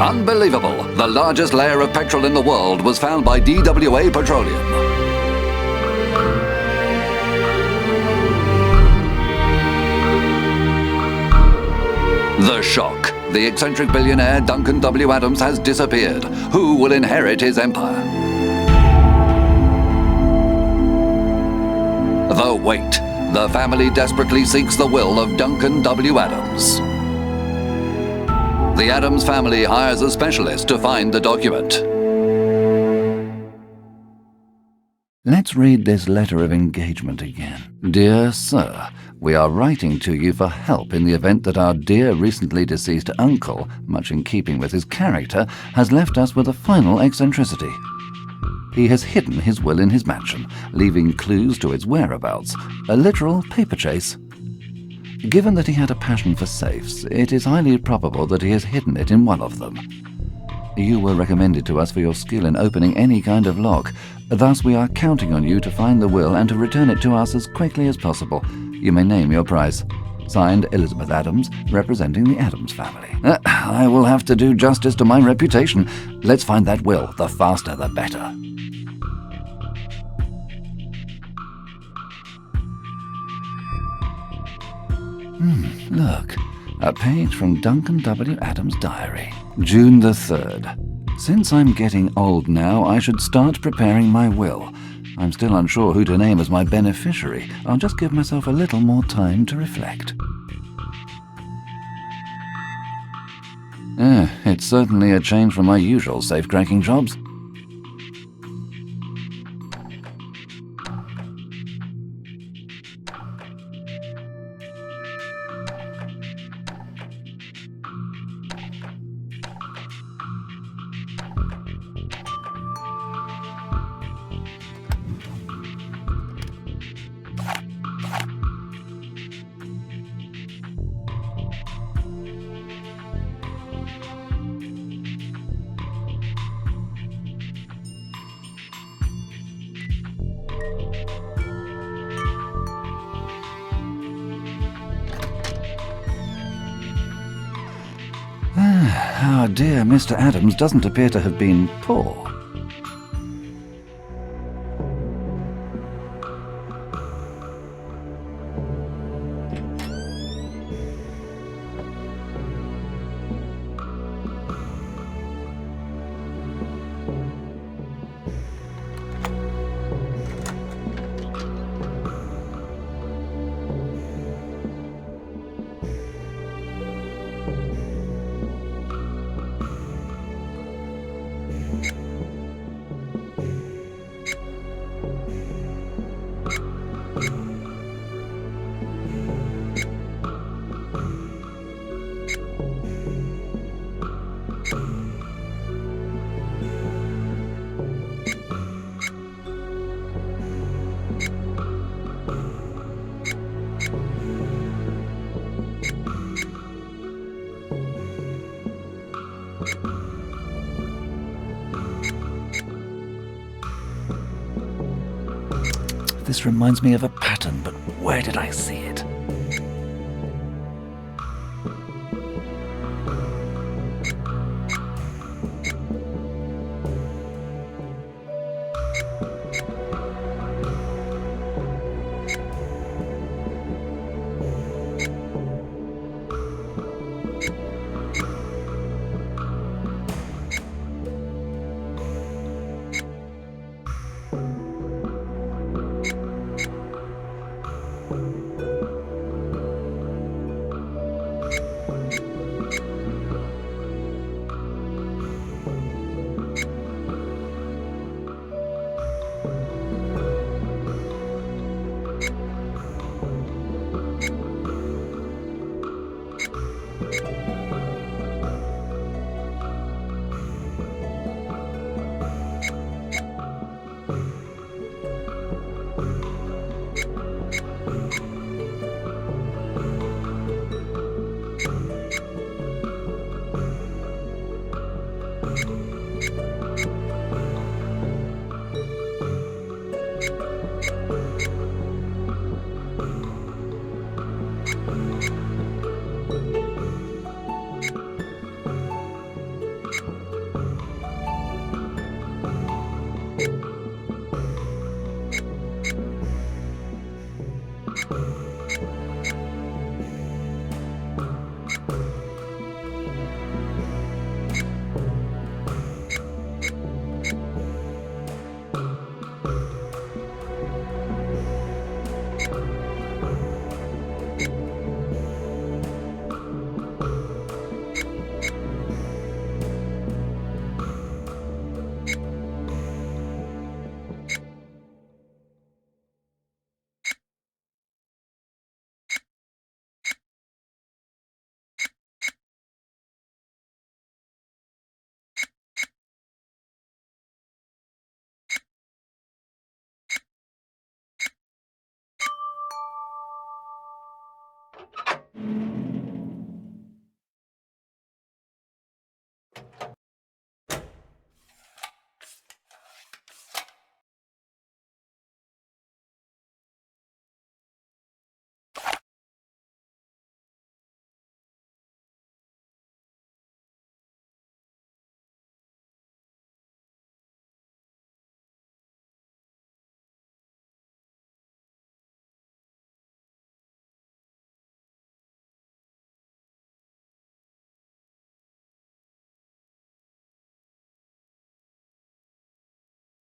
Unbelievable! The largest layer of petrol in the world was found by DWA Petroleum. The shock. The eccentric billionaire Duncan W. Adams has disappeared. Who will inherit his empire? The wait. The family desperately seeks the will of Duncan W. Adams. The Adams family hires a specialist to find the document. Let's read this letter of engagement again. Dear Sir, we are writing to you for help in the event that our dear recently deceased uncle, much in keeping with his character, has left us with a final eccentricity. He has hidden his will in his mansion, leaving clues to its whereabouts, a literal paper chase. Given that he had a passion for safes, it is highly probable that he has hidden it in one of them. You were recommended to us for your skill in opening any kind of lock. Thus, we are counting on you to find the will and to return it to us as quickly as possible. You may name your price. Signed, Elizabeth Adams, representing the Adams family. I will have to do justice to my reputation. Let's find that will. The faster, the better. Look, a page from Duncan W. Adams' diary. June the 3rd. Since I'm getting old now, I should start preparing my will. I'm still unsure who to name as my beneficiary. I'll just give myself a little more time to reflect. It's certainly a change from my usual safe-cracking jobs. Our dear Mr. Adams doesn't appear to have been poor. This reminds me of a pattern, but where did I see it?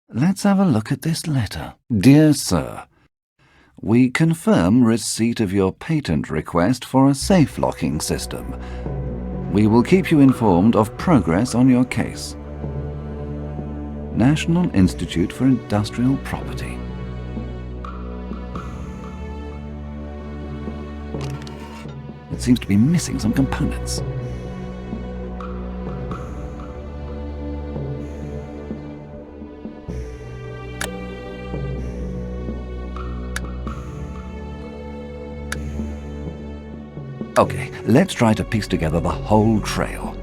Let's have a look at this letter. Dear Sir, we confirm receipt of your patent request for a safe locking system. We will keep you informed of progress on your case. National Institute for Industrial Property. It seems to be missing some components. Okay, let's try to piece together the whole trail.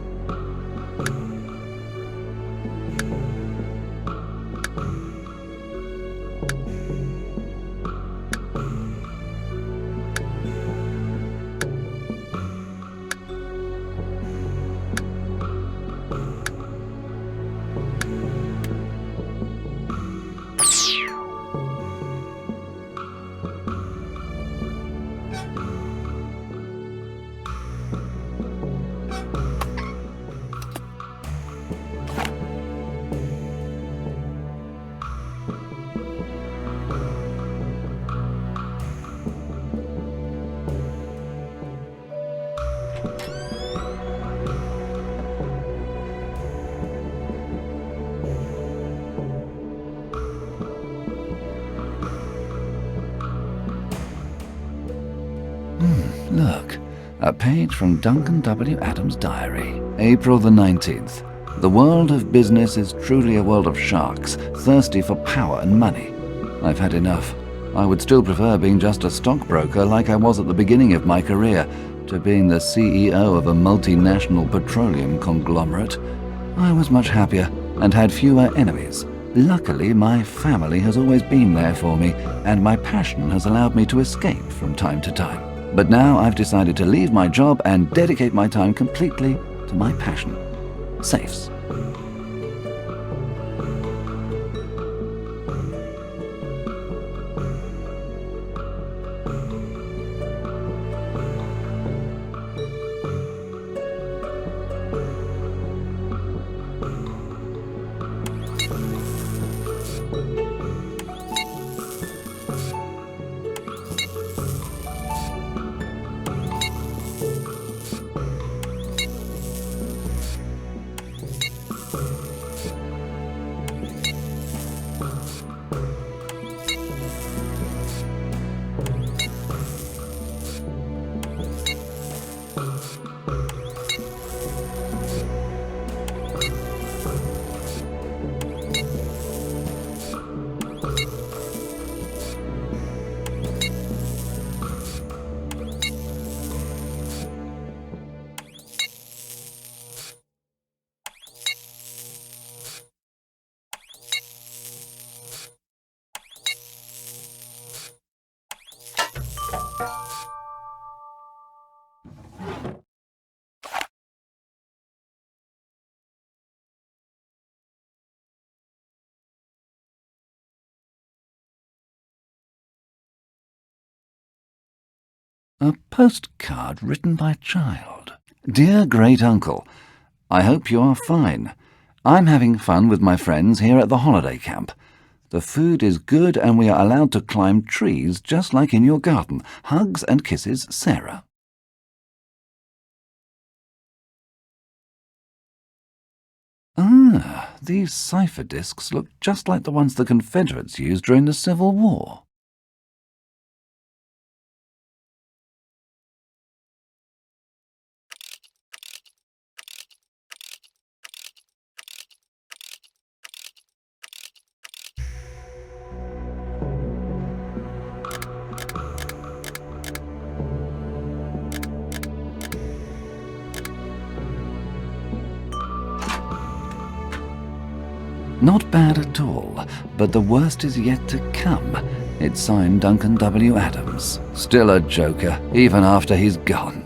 Look, a page from Duncan W. Adams' diary. April the 19th. The world of business is truly a world of sharks, thirsty for power and money. I've had enough. I would still prefer being just a stockbroker like I was at the beginning of my career, to being the CEO of a multinational petroleum conglomerate. I was much happier and had fewer enemies. Luckily, my family has always been there for me, and my passion has allowed me to escape from time to time. But now I've decided to leave my job and dedicate my time completely to my passion, safes. A postcard written by a child. Dear Great Uncle, I hope you are fine. I'm having fun with my friends here at the holiday camp. The food is good and we are allowed to climb trees just like in your garden. Hugs and kisses, Sarah. Ah, these cipher discs look just like the ones the Confederates used during the Civil War. Not bad at all, but the worst is yet to come. It's signed Duncan W. Adams. Still a joker, even after he's gone.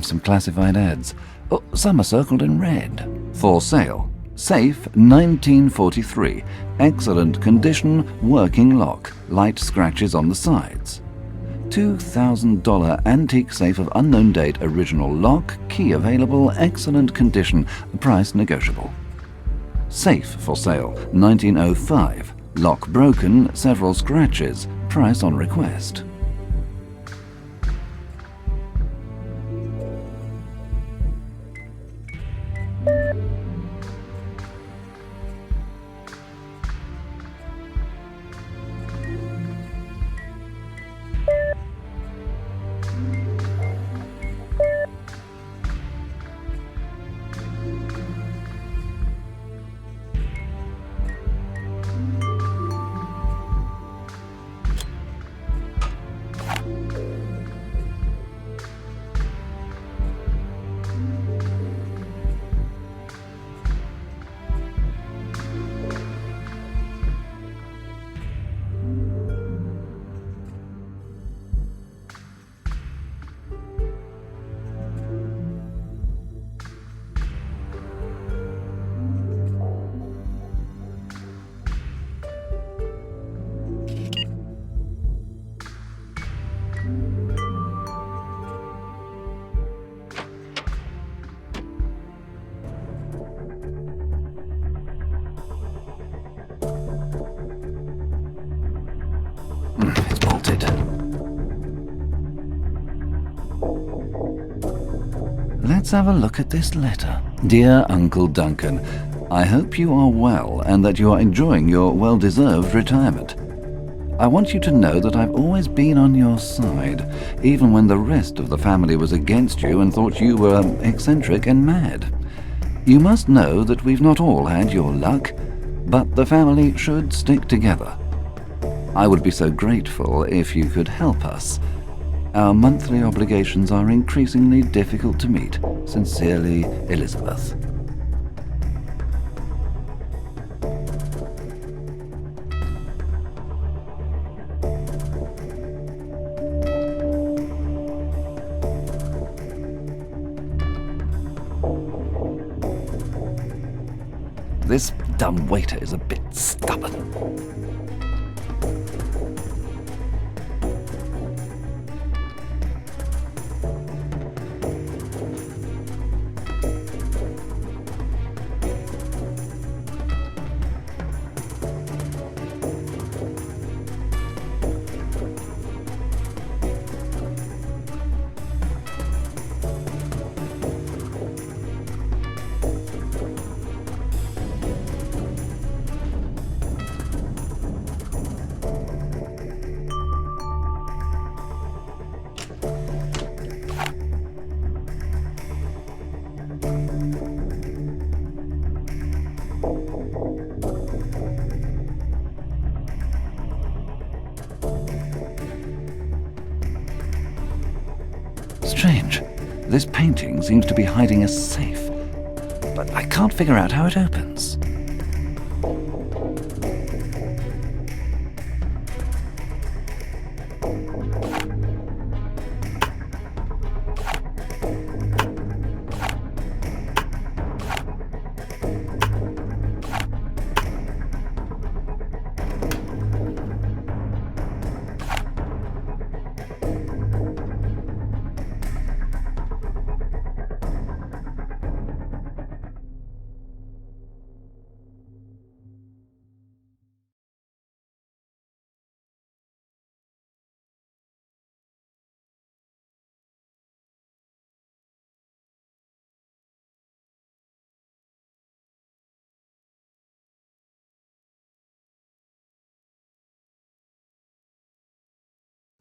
Some classified ads. Oh, some are circled in red. For sale. Safe 1943. Excellent condition, working lock. Light scratches on the sides. $2,000 antique safe of unknown date, original lock, key available, excellent condition, price negotiable. Safe for sale 1905. Lock broken, several scratches, price on request. It's bolted. Let's have a look at this letter. Dear Uncle Duncan, I hope you are well and that you are enjoying your well-deserved retirement. I want you to know that I've always been on your side, even when the rest of the family was against you and thought you were eccentric and mad. You must know that we've not all had your luck, but the family should stick together. I would be so grateful if you could help us. Our monthly obligations are increasingly difficult to meet. Sincerely, Elizabeth. This dumb waiter is a bit stubborn. Strange. This painting seems to be hiding a safe, but I can't figure out how it opens.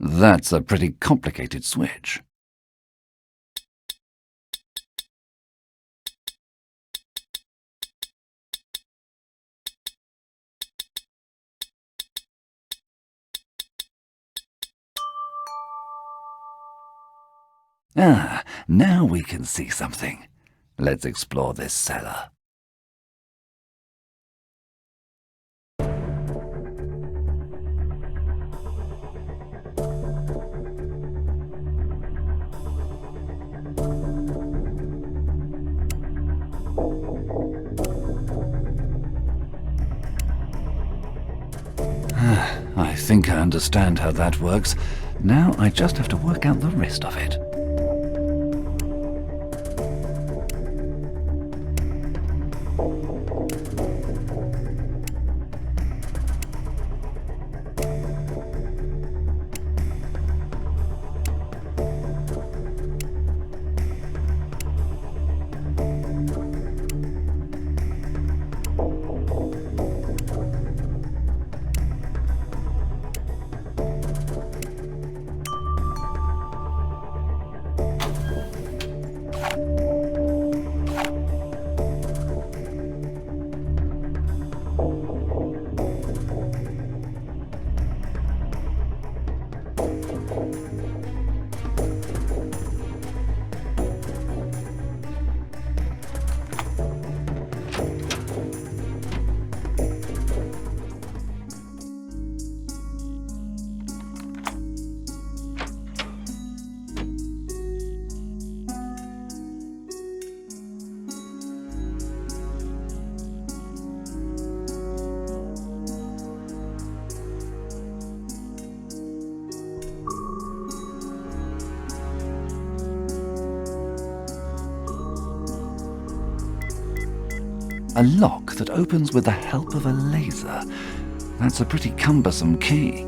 That's a pretty complicated switch. Ah, now we can see something. Let's explore this cellar. I think I understand how that works. Now I just have to work out the rest of it. A lock that opens with the help of a laser. That's a pretty cumbersome key.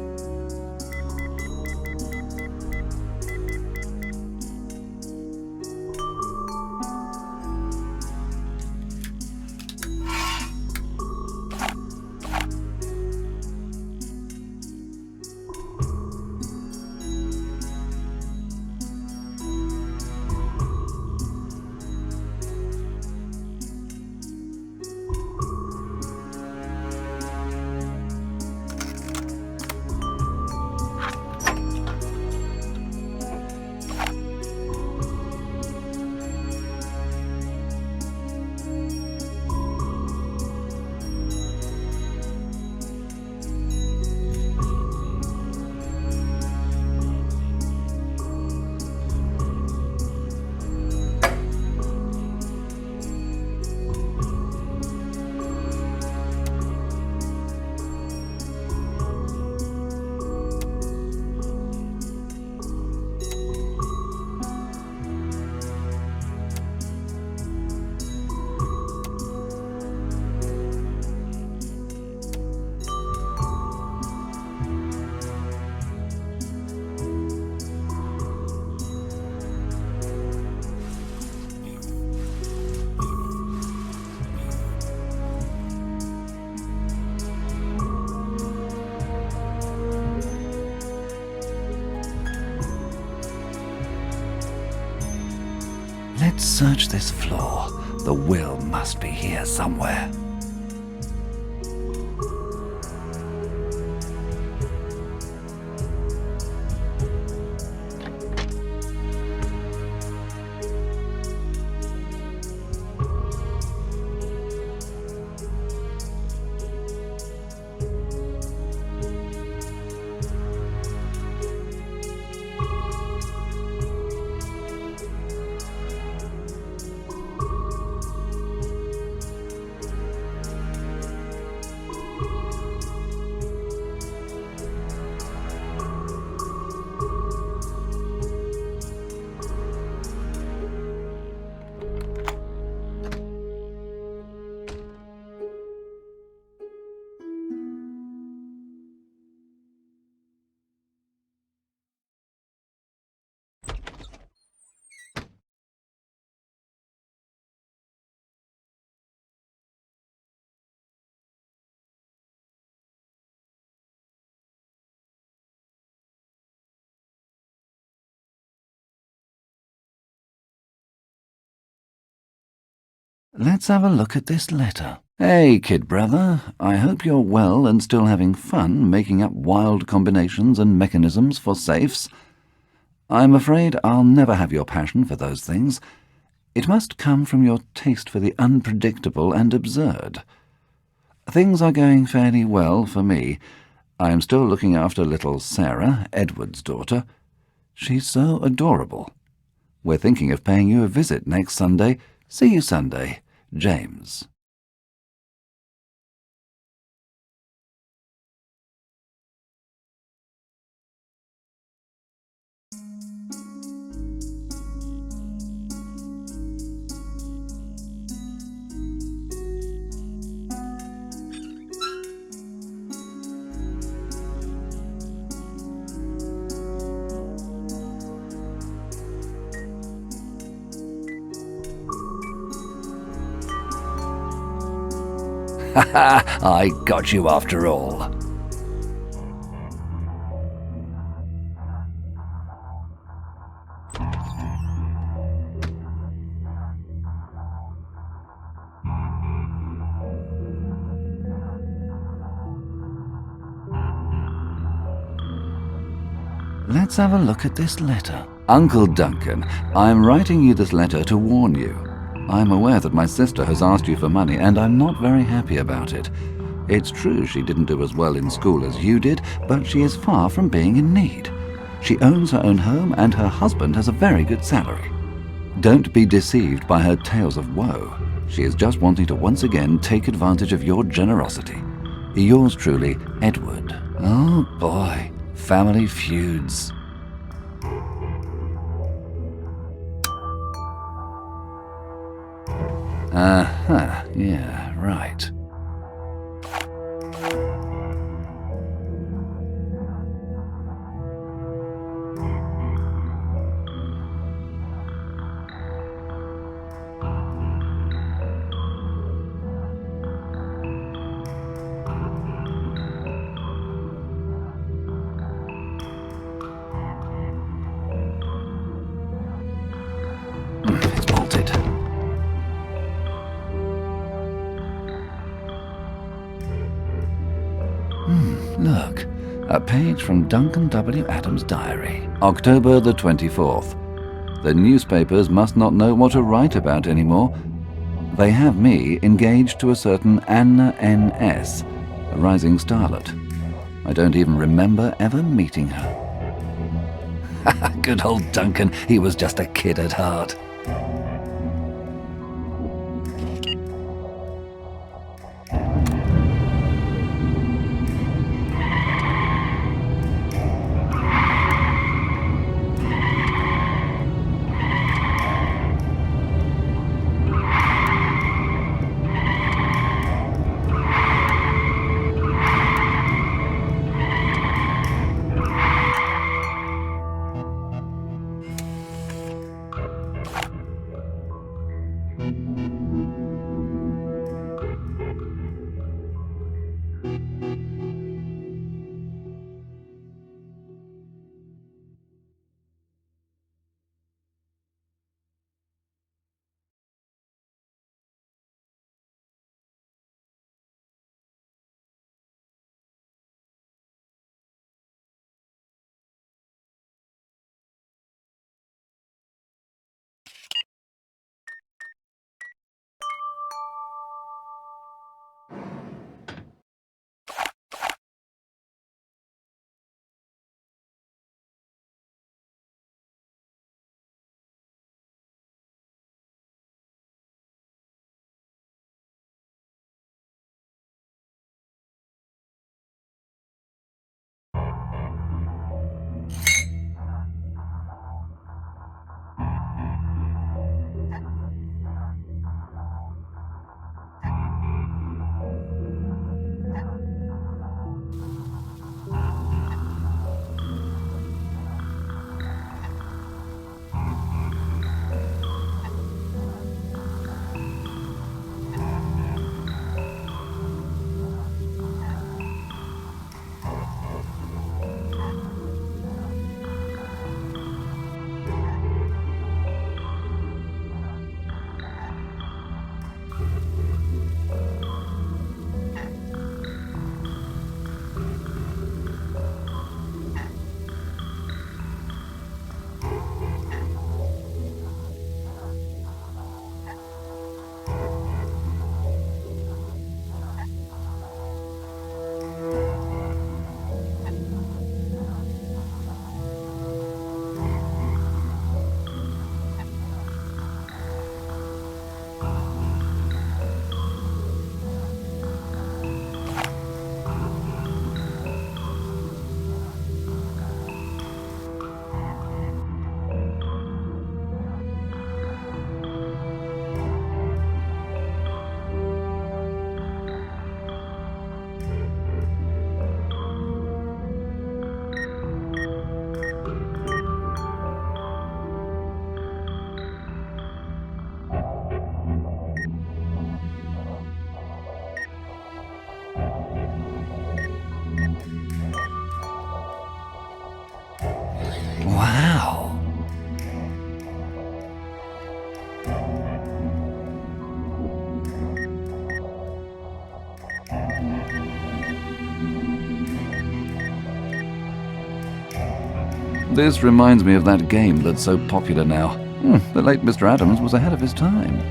Let's search this floor. The will must be here somewhere. Let's have a look at this letter. Hey, kid brother, I hope you're well and still having fun making up wild combinations and mechanisms for safes. I'm afraid I'll never have your passion for those things. It must come from your taste for the unpredictable and absurd. Things are going fairly well for me. I am still looking after little Sarah, Edward's daughter. She's so adorable. We're thinking of paying you a visit next Sunday. See you Sunday, James. Ha ha! I got you after all. Let's have a look at this letter. Uncle Duncan, I'm writing you this letter to warn you. I'm aware that my sister has asked you for money, and I'm not very happy about it. It's true she didn't do as well in school as you did, but she is far from being in need. She owns her own home, and her husband has a very good salary. Don't be deceived by her tales of woe. She is just wanting to once again take advantage of your generosity. Yours truly, Edward. Oh boy, family feuds. Yeah, right. It's bolted. Look, a page from Duncan W. Adams' diary. October the 24th. The newspapers must not know what to write about anymore. They have me engaged to a certain Anna N.S., a rising starlet. I don't even remember ever meeting her. Good old Duncan, he was just a kid at heart. This reminds me of that game that's so popular now. The late Mr. Adams was ahead of his time.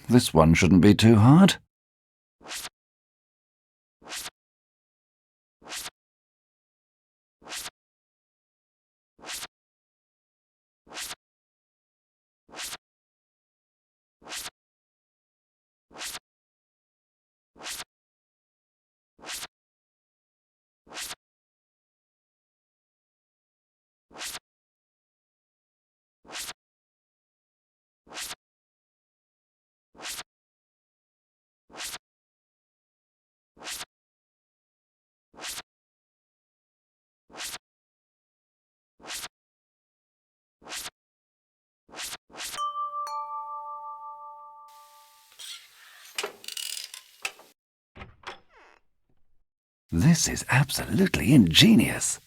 This one shouldn't be too hard. This is absolutely ingenious.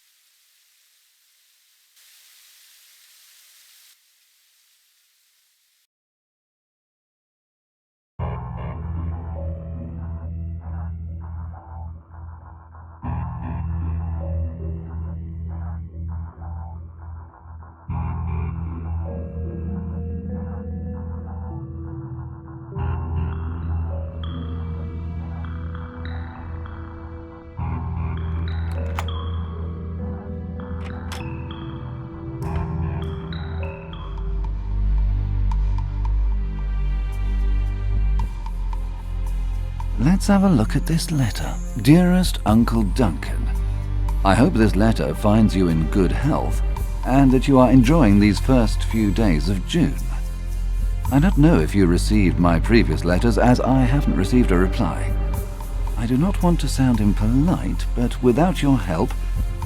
Let's have a look at this letter. Dearest Uncle Duncan, I hope this letter finds you in good health and that you are enjoying these first few days of June. I don't know if you received my previous letters, as I haven't received a reply. I do not want to sound impolite, but without your help,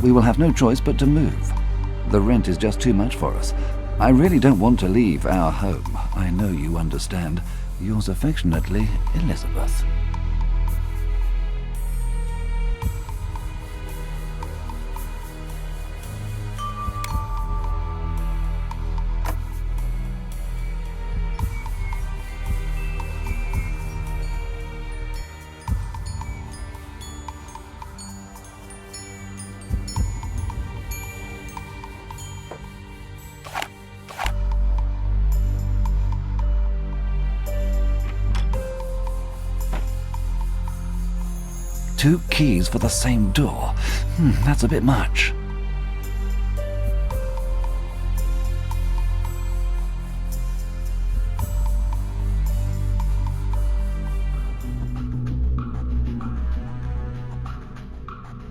we will have no choice but to move. The rent is just too much for us. I really don't want to leave our home. I know you understand. Yours affectionately, Elizabeth. Two keys for the same door. That's a bit much.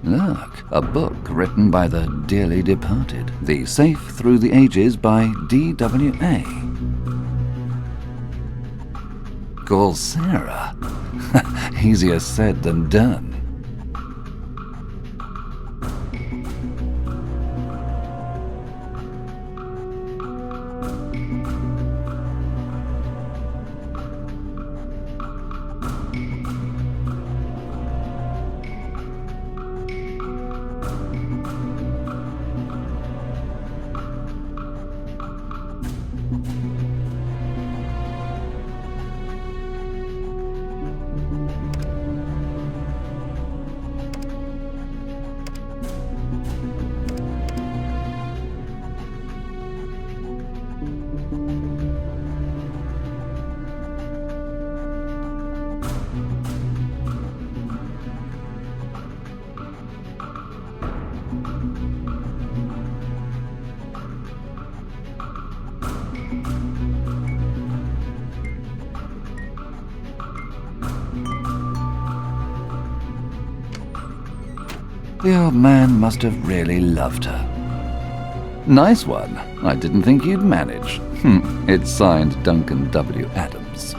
Look, a book written by the dearly departed. The Safe Through the Ages by D.W.A. Call Sarah. Easier said than done. The old man must have really loved her. Nice one. I didn't think you'd manage. It's signed Duncan W. Adams.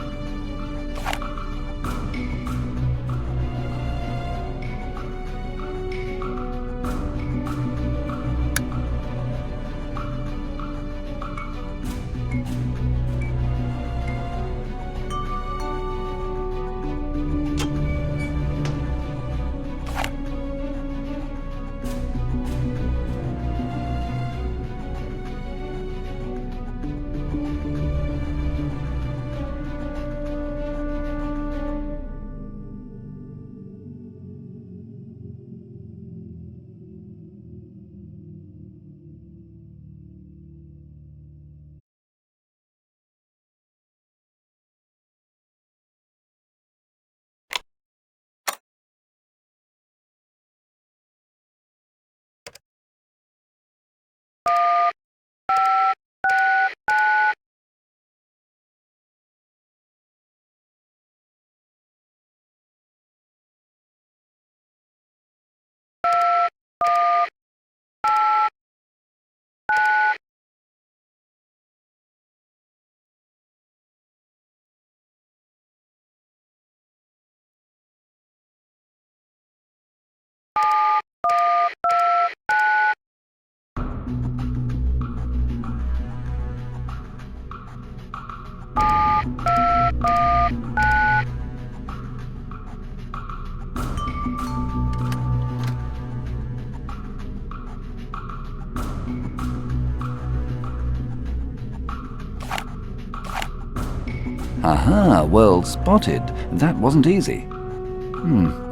Aha, well spotted. That wasn't easy.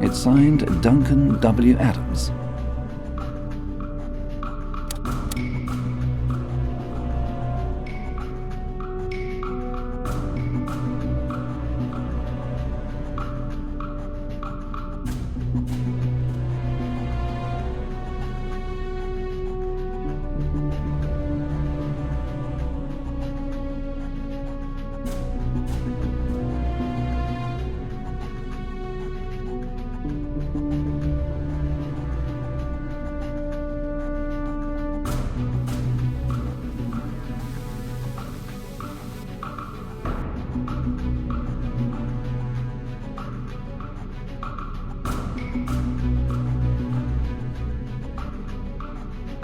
It's signed Duncan W. Adams.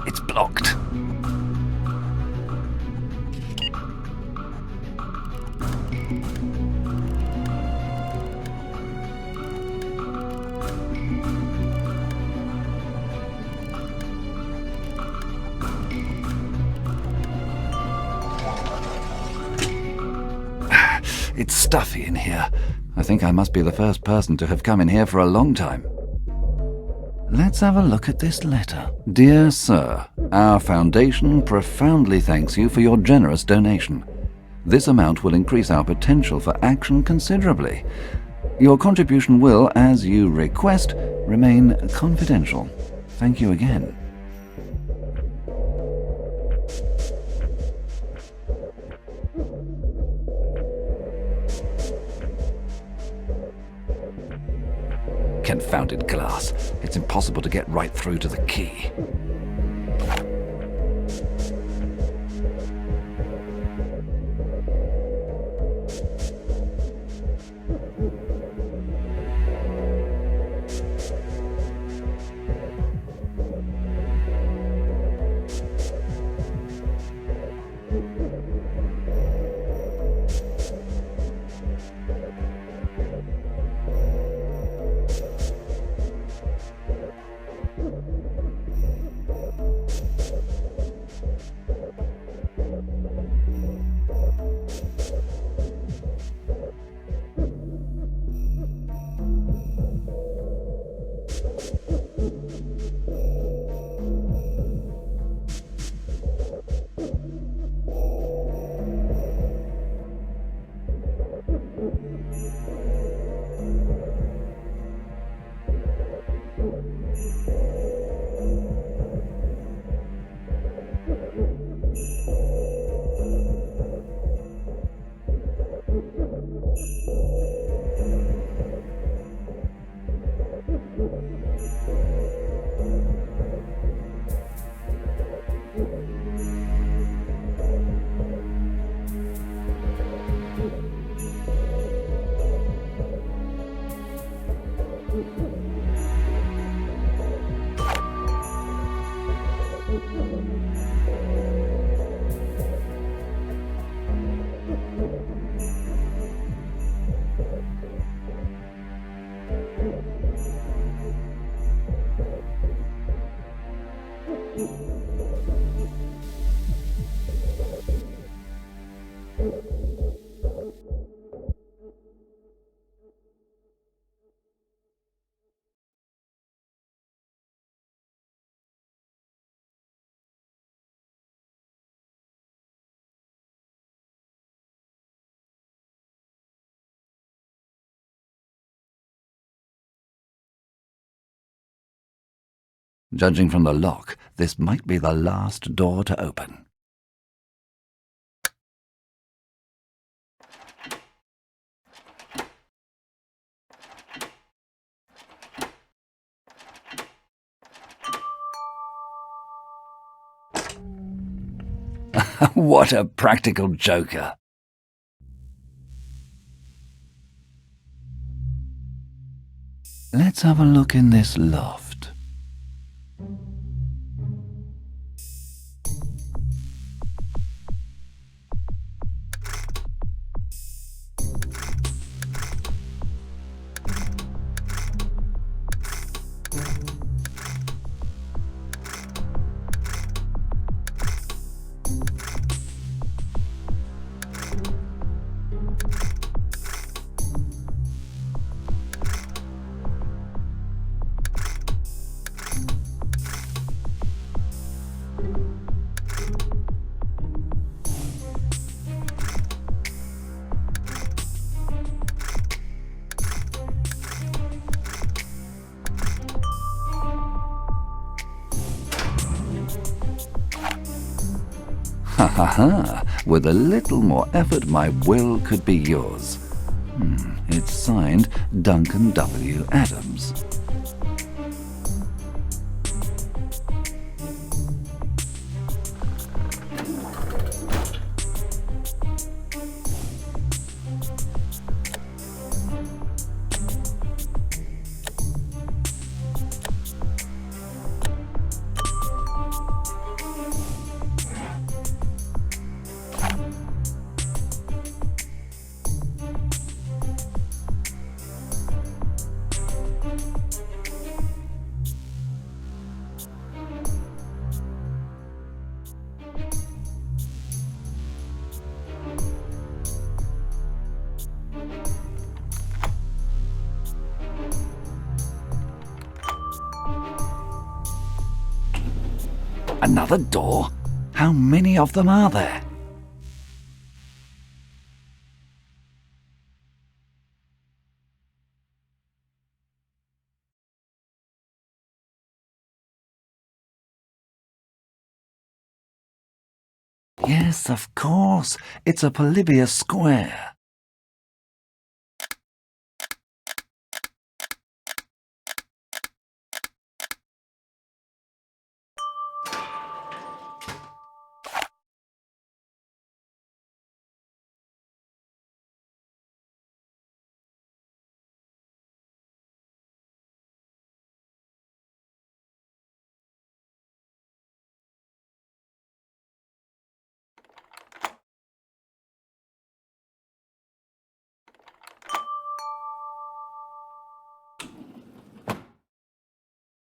It's blocked. It's stuffy in here. I think I must be the first person to have come in here for a long time. Let's have a look at this letter. Dear Sir, our foundation profoundly thanks you for your generous donation. This amount will increase our potential for action considerably. Your contribution will, as you request, remain confidential. Thank you again. Confounded glass. It's impossible to get right through to the key. Judging from the lock, this might be the last door to open. What a practical joker. Let's have a look in this loft. Ha ha ha! With a little more effort, my will could be yours. It's signed Duncan W. Adams. Another door? How many of them are there? Yes, of course. It's a polybius square.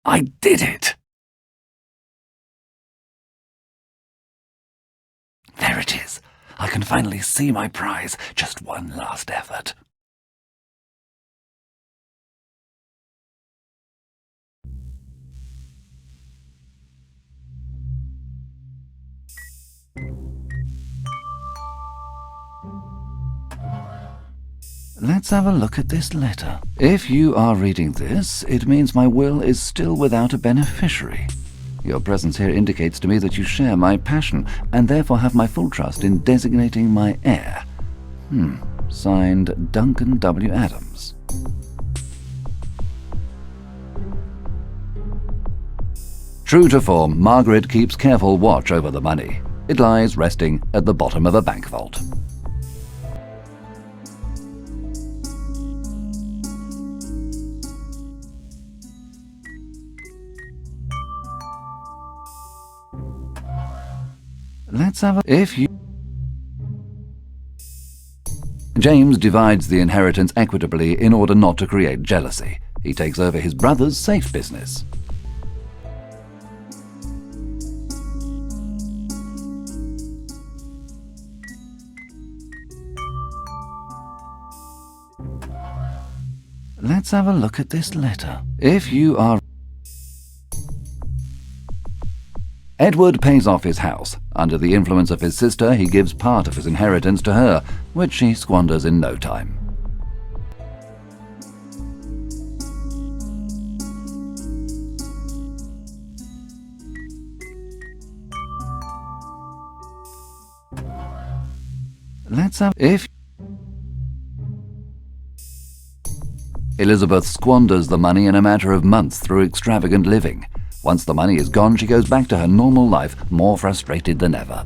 I did it! There it is. I can finally see my prize. Just one last effort. Let's have a look at this letter. If you are reading this, it means my will is still without a beneficiary. Your presence here indicates to me that you share my passion, and therefore have my full trust in designating my heir. Signed, Duncan W. Adams. True to form, Margaret keeps careful watch over the money. It lies resting at the bottom of a bank vault. Let's have a... If you... James divides the inheritance equitably in order not to create jealousy. He takes over his brother's safe business. Let's have a look at this letter. If you are... Edward pays off his house. Under the influence of his sister, he gives part of his inheritance to her, which she squanders in no time. Let's have... If... Elizabeth squanders the money in a matter of months through extravagant living. Once the money is gone, she goes back to her normal life, more frustrated than ever.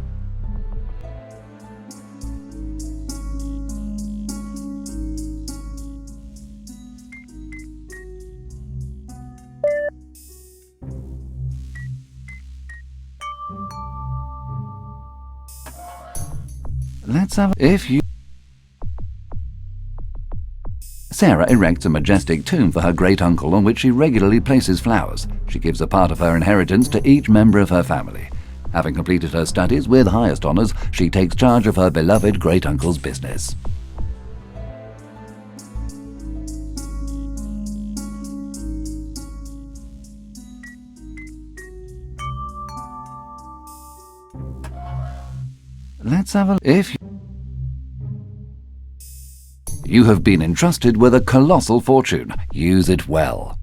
Let's have... If you... Sarah erects a majestic tomb for her great-uncle on which she regularly places flowers. She gives a part of her inheritance to each member of her family. Having completed her studies with highest honours, she takes charge of her beloved great-uncle's business. Let's have a... If... You have been entrusted with a colossal fortune. Use it well.